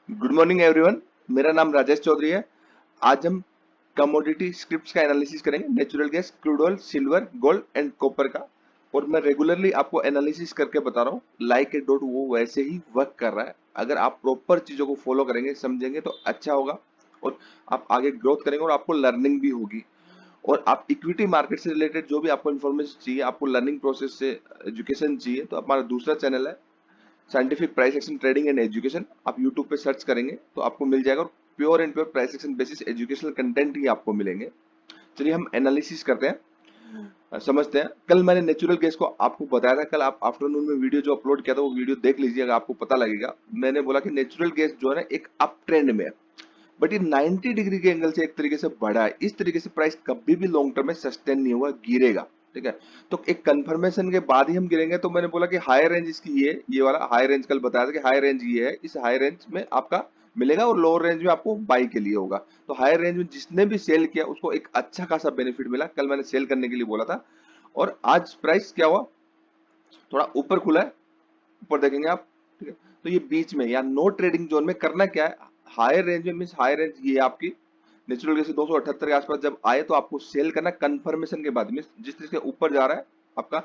Good morning everyone. मेरा नाम राजेश चौधरी है। आज हम कमोडिटी स्क्रिप्ट्स का एनालिसिस करेंगे, natural gas, crude oil, silver, gold and copper का। और मैं रेगुलरली आपको एनालिसिस करके बता रहा हूँ, लाइक ए डॉट वो वैसे ही वर्क कर रहा है। अगर आप प्रॉपर चीजों को फॉलो करेंगे, समझेंगे तो अच्छा होगा और आप आगे ग्रोथ करेंगे और आपको लर्निंग भी होगी। और आप इक्विटी मार्केट से रिलेटेड जो भी आपको इन्फॉर्मेशन चाहिए, आपको लर्निंग प्रोसेस से एजुकेशन चाहिए, तो हमारा दूसरा चैनल है scientific price action trading and education. आप यूट्यूब पे सर्च करेंगे तो आपको मिल जाएगा और pure and pure price action basis educational content ही आपको मिलेंगे। चलिए हम एनालिसिस करते हैं, समझते हैं। कल मैंने नेचुरल गैस को आपको बताया था, कल आप आफ्टरनून में वीडियो जो अपलोड किया था वो वीडियो देख लीजिएगा, आपको पता लगेगा। मैंने बोला कि नेचुरल गैस जो है ना एक अप ट्रेंड में है, बट ये 90 डिग्री के एंगल से एक तरीके से बढ़ा है। इस तरीके से प्राइस कभी भी लॉन्ग टर्म में सस्टेन नहीं होगा, गिरेगा। ठीक है, तो एक कंफर्मेशन के बाद ही हम गिरेंगे। तो मैंने बोला कि हाई रेंज इसकी ये वाला हाई रेंज कल बताया था कि हाई रेंज ये है, इस हाई रेंज में आपका मिलेगा और लोअर रेंज में आपको बाई के लिए होगा। तो हाई रेंज में जिसने भी सेल किया उसको एक अच्छा खासा बेनिफिट मिला। कल मैंने सेल करने के लिए बोला था और आज प्राइस क्या हुआ, थोड़ा ऊपर खुला है। ऊपर देखेंगे आप, ठीक है। तो ये बीच में या नो ट्रेडिंग जोन में करना क्या है, हायर रेंज में मीन हाई रेंज ये आपकी नेचुरल गैस 278 के आसपास जब आए तो आपको सेल करना कंफर्मेशन के बाद। मीन जिस तरीके से ऊपर जा रहा है आपका,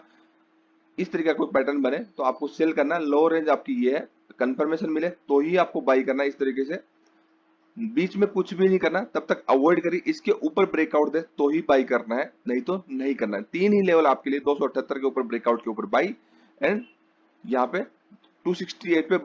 इस तरीके का कोई पैटर्न बने तो आपको सेल करना। लो रेंज आपकी ये है, कंफर्मेशन मिले तो ही आपको बाई करना। इस तरीके से बीच में कुछ भी नहीं करना, तब तक अवॉइड करिए। इसके ऊपर ब्रेकआउट दे तो ही बाई करना है, नहीं तो नहीं करना है। तीन ही लेवल आपके लिए, 278 के ऊपर ब्रेकआउट के ऊपर बाई, एंड यहाँ पे 268 पे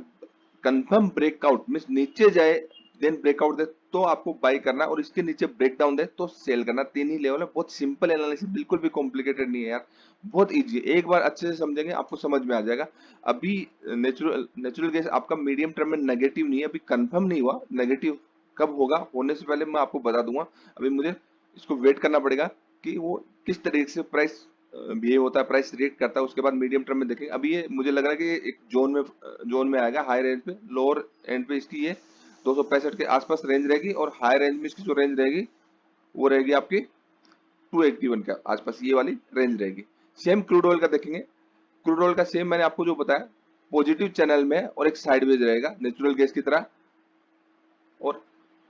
कंफर्म ब्रेकआउट मीन्स नीचे जाए देन ब्रेकआउट दे तो आपको बाई करना, और इसके नीचे ब्रेकडाउन दे तो सेल करना। तीन ही लेवल है। बहुत सिंपल एनालिसिस, बिल्कुल भी कॉम्प्लिकेटेड नहीं है यार, बहुत इजी है। एक बार अच्छे से समझेंगे आपको समझ में आ जाएगा। अभी नेचुरल नेचुरल गैस आपका मीडियम टर्म में नेगेटिव नहीं है, अभी कंफर्म नहीं हुआ। नेगेटिव कब होगा, होने से पहले मैं आपको बता दूंगा। अभी मुझे इसको वेट करना पड़ेगा कि वो किस तरीके से प्राइस ये होता है, प्राइस रिएक्ट करता है, उसके बाद मीडियम टर्म में देखेंगे। अभी ये मुझे लग रहा है कि एक जोन में आएगा हाई रेंज पे, लोअर एंड पे इसकी ये 265 के आसपास रेंज रहेगी, और हाई रेंज में इसकी जो रेंज रहेगी वो रहेगी आपकी 281 के आसपास, ये वाली रेंज रहेगी। सेम क्रूड ऑयल का देखेंगे। क्रूड ऑयल का सेम मैंने आपको जो बताया, पॉजिटिव चैनल में और एक साइडवेज रहेगा नेचुरल गैस की तरह। और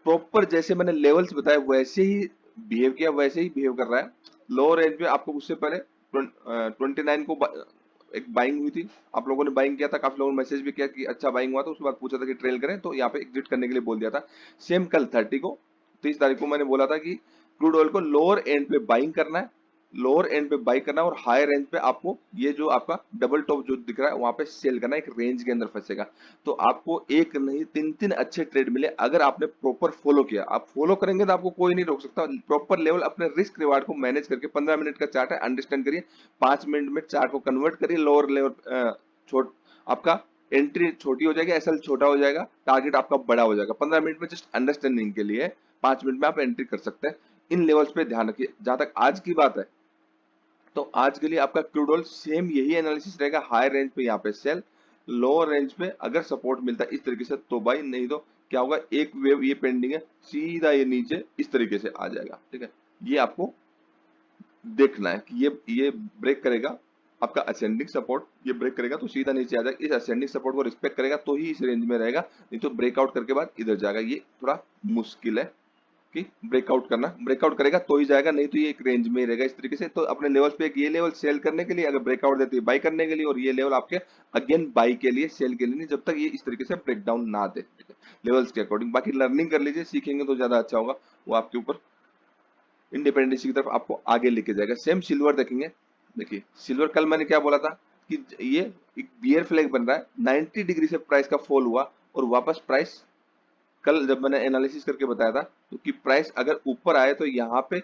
प्रॉपर जैसे मैंने लेवल्स बताए वैसे ही बिहेव किया, वैसे ही बिहेव कर रहा है। लोअर रेंज में आपको उससे पहले 29 को एक बाइंग हुई थी, आप लोगों ने बाइंग किया था, काफी लोगों ने मैसेज भी किया कि अच्छा बाइंग हुआ, तो उसके बाद पूछा था कि ट्रेल करें, तो यहाँ पे एग्जिट करने के लिए बोल दिया था। सेम कल 30 तारीख को मैंने बोला था कि क्रूड ऑयल को लोअर एंड पे बाइंग करना है, लोअर एंड पे बाई करना, और हाई रेंज पे आपको ये जो आपका डबल टॉप जो दिख रहा है वहां पे सेल करना, एक रेंज के अंदर फंसेगा। तो आपको एक नहीं तीन तीन अच्छे ट्रेड मिले अगर आपने प्रॉपर फॉलो किया। आप फॉलो करेंगे तो आपको कोई नहीं रोक सकता। प्रॉपर लेवल अपने रिस्क रिवार्ड को मैनेज करके, 15 मिनट का चार्ट है, अंडरस्टैंड करिए, 5 मिनट में चार्ट को कन्वर्ट करिए। लोअर लेवल छोट आपका एंट्री छोटी हो जाएगी, एसएल छोटा हो जाएगा, टारगेट आपका बड़ा हो जाएगा। 15 मिनट में जस्ट अंडरस्टैंडिंग के लिए 5 मिनट में आप एंट्री कर सकते हैं। इन लेवल्स पे ध्यान रखिए। जहां तक आज की बात है, तो आज के लिए आपका क्रूड ऑयल सेम यही एनालिसिस रहेगा। हाई रेंज पे यहाँ पे सेल, लोअर रेंज पे अगर सपोर्ट मिलता है इस तरीके से तो बाई, नहीं तो क्या होगा, एक वेव ये पेंडिंग है, सीधा ये नीचे इस तरीके से आ जाएगा। ठीक है, ये आपको देखना है कि ये ब्रेक करेगा आपका असेंडिंग सपोर्ट, ये ब्रेक करेगा तो सीधा नीचे आ जाएगा। इस असेंडिंग सपोर्ट को रिस्पेक्ट करेगा तो ही इस रेंज में रहेगा, नहीं तो ब्रेकआउट करके बाद इधर जाएगा। ये थोड़ा मुश्किल है कि ब्रेकआउट करना, ब्रेकआउट करेगा तो ही जाएगा, नहीं तो ये एक रेंज में ही रहेगा इस तरीके से। तो अपने लेवल्स पे एक ये लेवल सेल करने के लिए, अगर ब्रेकआउट देती है बाई करने के लिए, और ये लेवल आपके अगेन बाई के लिए, सेल के लिए नहीं, जब तक ये इस तरीके से ब्रेकडाउन ना दे। ठीक है, लेवल्स के अकॉर्डिंग बाकी लर्निंग कर लीजिए, सीखेंगे तो ज्यादा अच्छा होगा, वो आपके ऊपर इंडिपेंडेंसी की तरफ आपको आगे लेके जाएगा। सेम सिल्वर देखेंगे। देखिए सिल्वर कल मैंने क्या बोला था कि ये एक बियर फ्लैग बन रहा है, 90 डिग्री से प्राइस का फॉल हुआ और वापस प्राइस, कल जब मैंने एनालिसिस करके बताया था तो कि प्राइस अगर ऊपर आए तो यहाँ पे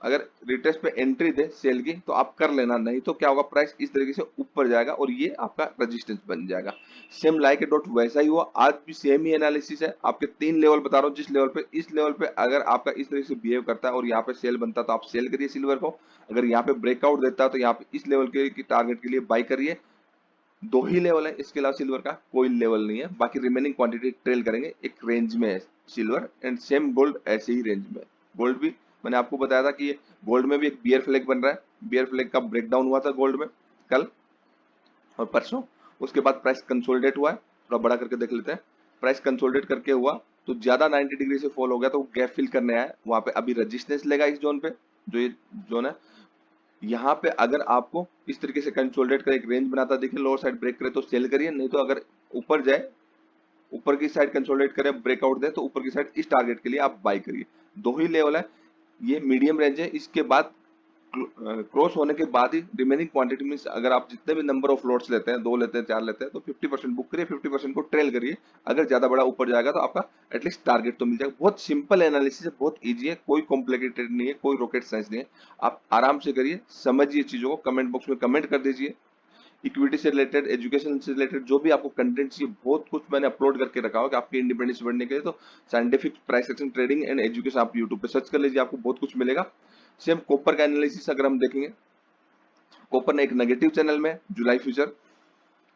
अगर रिटेस्ट पे एंट्री दे सेल की तो आप कर लेना, नहीं तो क्या होगा, प्राइस इस तरीके से ऊपर जाएगा और ये आपका रेजिस्टेंस बन जाएगा। सेम लाइक ए डॉट वैसा ही हुआ, आज भी सेम ही एनालिसिस है। आपके तीन लेवल बता रहा हूँ, जिस लेवल पे, इस लेवल पे अगर आपका इस तरीके से बिहेव करता है और यहाँ पे सेल बनता है तो आप सेल करिए सिल्वर को। अगर यहाँ पे ब्रेकआउट देता है तो यहाँ पे इस लेवल के टारगेट के लिए बाई करिए। दो ही लेवल है, इसके अलावा सिल्वर का कोई लेवल नहीं है। बाकी रिमेनिंग क्वांटिटी ट्रेल करेंगे, एक रेंज में है सिल्वर, एंड सेम गोल्ड ऐसे ही रेंज में। गोल्ड भी मैंने आपको बताया था कि ये गोल्ड में भी एक बियर फ्लैग बन रहा है। बियर फ्लैग का ब्रेकडाउन हुआ था गोल्ड में कल और परसों, उसके बाद प्राइस कंसोलिडेट हुआ है। थोड़ा बड़ा करके देख लेते हैं। प्राइस कंसोलिडेट करके हुआ तो ज्यादा 90 डिग्री से फॉल हो गया तो गैप फिल करने आया, वहां पे अभी रेजिस्टेंस लेगा इस जोन पे, जो ये जोन है। यहाँ पे अगर आपको इस तरीके से कंसोलिडेट कर एक रेंज बनाता दिखे, लोअर साइड ब्रेक करे तो सेल करिए, नहीं तो अगर ऊपर जाए, ऊपर की साइड कंसोलिडेट करे, ब्रेकआउट दे तो ऊपर की साइड इस टारगेट के लिए आप बाई करिए। दो ही लेवल है, ये मीडियम रेंज है, इसके बाद क्रॉस होने के बाद ही रिमेनिंग क्वांटिटी मींस अगर आप जितने भी नंबर ऑफ लॉट्स लेते हैं, 2 लेते हैं, 4 लेते हैं, तो 50% बुक करिए, 50% को ट्रेल करिए। अगर ज्यादा बड़ा ऊपर जाएगा तो आपका एटलीस्ट टारगेट तो मिल जाएगा। बहुत सिंपल एनालिसिस है, बहुत इजी है, कोई कॉम्प्लिकेटेड नहीं है, कोई रॉकेट साइंस नहीं है। आप आराम से करिए, समझिए चीजों को, कमेंट बॉक्स में कमेंट कर दीजिए। इक्विटी से रिलेटेड, एजुकेशन से रिलेटेड जो भी आपको कंटेंट चाहिए, बहुत कुछ मैंने अपलोड करके रखा होगा आपकी इंडिपेंडेंस बढ़ने के लिए। तो scientific price action trading and education आप यूट्यूब पे सर्च कर लीजिए, आपको बहुत कुछ मिलेगा। सेम कॉपर का एनालिसिस अगर हम देखेंगे, कॉपर ने एक नेगेटिव चैनल में जुलाई फ्यूचर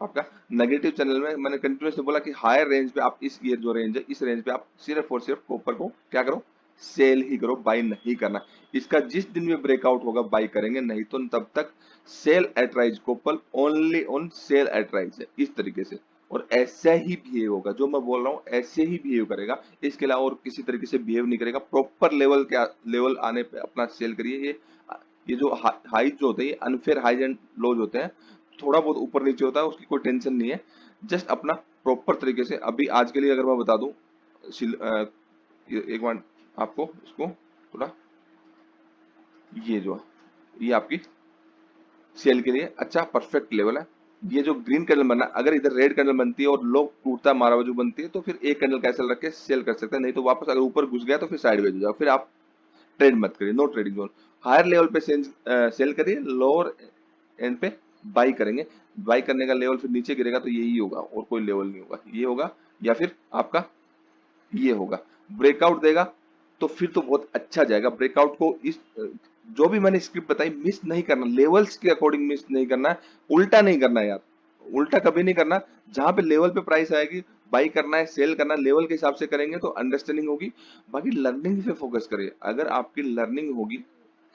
आपका नेगेटिव चैनल में, मैंने कंटिन्यूसली बोला कि हायर रेंज पे आप इस ये जो रेंज है, इस रेंज पे आप सिर्फ और सिर्फ कॉपर को क्या करो, सेल ही करो, बाई नहीं करना। इसका जिस दिन भी ब्रेकआउट होगा बाई करेंगे, नहीं तो तब तक sell at rise, copper only on sell at rise है, इस तरीके से। और ऐसा ही बिहेव होगा, जो मैं बोल रहा हूँ ऐसे ही बिहेव करेगा, इसके अलावा और किसी तरीके से बिहेव नहीं करेगा। प्रॉपर लेवल, क्या लेवल आने पे अपना सेल करिए। ये जो हाई जो होते हैं, अनफेयर हाइज एंड लोज होते हैं, थोड़ा बहुत ऊपर नीचे होता है, उसकी कोई टेंशन नहीं है। जस्ट अपना प्रॉपर तरीके से, अभी आज के लिए अगर मैं बता दूं, एक बार आपको इसको थोड़ा, ये जो ये आपकी सेल के लिए अच्छा परफेक्ट लेवल है। ये जो ग्रीन कैंडल बना, अगर इधर रेड कैंडल बनती है और लो टूटता है, मारावाजू बनती है, तो फिर एक कैंडल कैंसिल रख के सेल कर सकते हैं, नहीं तो वापस अगर ऊपर घुस गया तो फिर साइडवेज हो जाओ, फिर आप ट्रेड मत करिए, no trading zone. Higher level पे सेल करिए, लोअर एंड पे बाई करेंगे। बाई करने का लेवल फिर नीचे गिरेगा तो यही होगा, और कोई लेवल नहीं होगा, ये होगा या फिर आपका ये होगा। ब्रेकआउट देगा तो फिर तो बहुत अच्छा जाएगा। ब्रेकआउट को इस जो भी मैंने स्क्रिप्ट बताई मिस नहीं करना, लेवल्स के अकॉर्डिंग मिस नहीं करना है, उल्टा नहीं करना है यार, उल्टा कभी नहीं करना। जहां पे लेवल पे प्राइस आएगी बाई करना है, सेल करना, लेवल के हिसाब से करेंगे तो अंडरस्टैंडिंग होगी। बाकी लर्निंग पे फोकस करिए, अगर आपकी लर्निंग होगी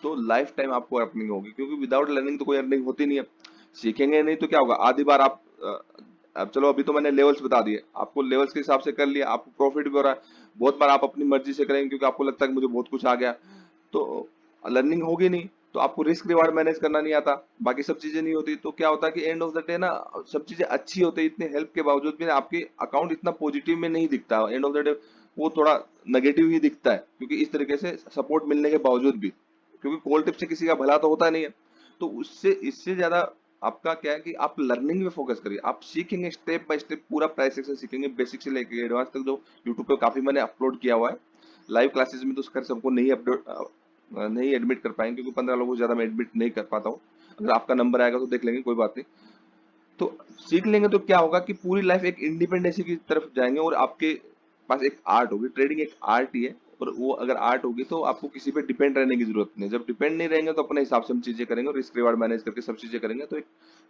तो लाइफ टाइम आपको अर्निंग होगी, क्योंकि विदाउट लर्निंग तो कोई अर्निंग होती नहीं है। सीखेंगे नहीं तो क्या होगा, आधी बार आप अब चलो, अभी तो मैंने लेवल्स बता दिए आपको, लेवल्स के हिसाब से कर लिया, आपको प्रॉफिट भी हो रहा है। बहुत बार आप अपनी मर्जी से करेंगे क्योंकि आपको लगता है कि मुझे बहुत कुछ आ गया, तो लर्निंग होगी नहीं, तो आपको रिस्क रिवार्ड मैनेज करना नहीं आता, बाकी सब चीजें नहीं होती, तो क्या होता है कि एंड ऑफ द डे ना, सब चीजें अच्छी होती है, इतने हेल्प के बावजूद भी ना आपके अकाउंट इतना पॉजिटिव में नहीं दिखता, एंड ऑफ द डे वो थोड़ा नेगेटिव ही दिखता है, क्योंकि इस तरीके से सपोर्ट मिलने के बावजूद भी, क्योंकि कॉल टिप से किसी का भला तो होता नहीं है। तो उससे इससे ज्यादा आपका क्या है कि आप लर्निंग में फोकस करिए, आप सीखेंगे स्टेप बाय स्टेप, पूरा प्राइस सेक्शन सीखेंगे, बेसिक से लेकर एडवांस तक, जो यूट्यूब पे काफी मैंने अपलोड किया हुआ है। लाइव क्लासेस में तो खैर सबको नहीं अपलोड नहीं एडमिट कर पाएंगे, क्योंकि 15 लोगों से ज्यादा मैं एडमिट नहीं कर पाता हूँ। अगर आपका नंबर आएगा तो देख लेंगे, कोई बात नहीं। तो सीख लेंगे तो क्या होगा कि पूरी लाइफ एक इंडिपेंडेंसी की तरफ जाएंगे, और आपके पास एक आर्ट होगी, ट्रेडिंग एक आर्ट ही है, और वो अगर आर्ट होगी तो आपको किसी पे डिपेंड रहने की जरूरत नहीं। जब डिपेंड नहीं रहेंगे तो अपने हिसाब से हम चीजें करेंगे, रिस्क रिवार्ड मैनेज करके सब चीजें करेंगे, तो एक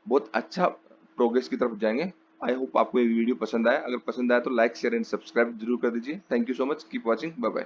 बहुत अच्छा प्रोग्रेस की तरफ जाएंगे। आई होप आपको ये वीडियो पसंद आया, अगर पसंद आया तो लाइक शेयर एंड सब्सक्राइब जरूर कर दीजिए। Thank you so much, keep watching, bye bye.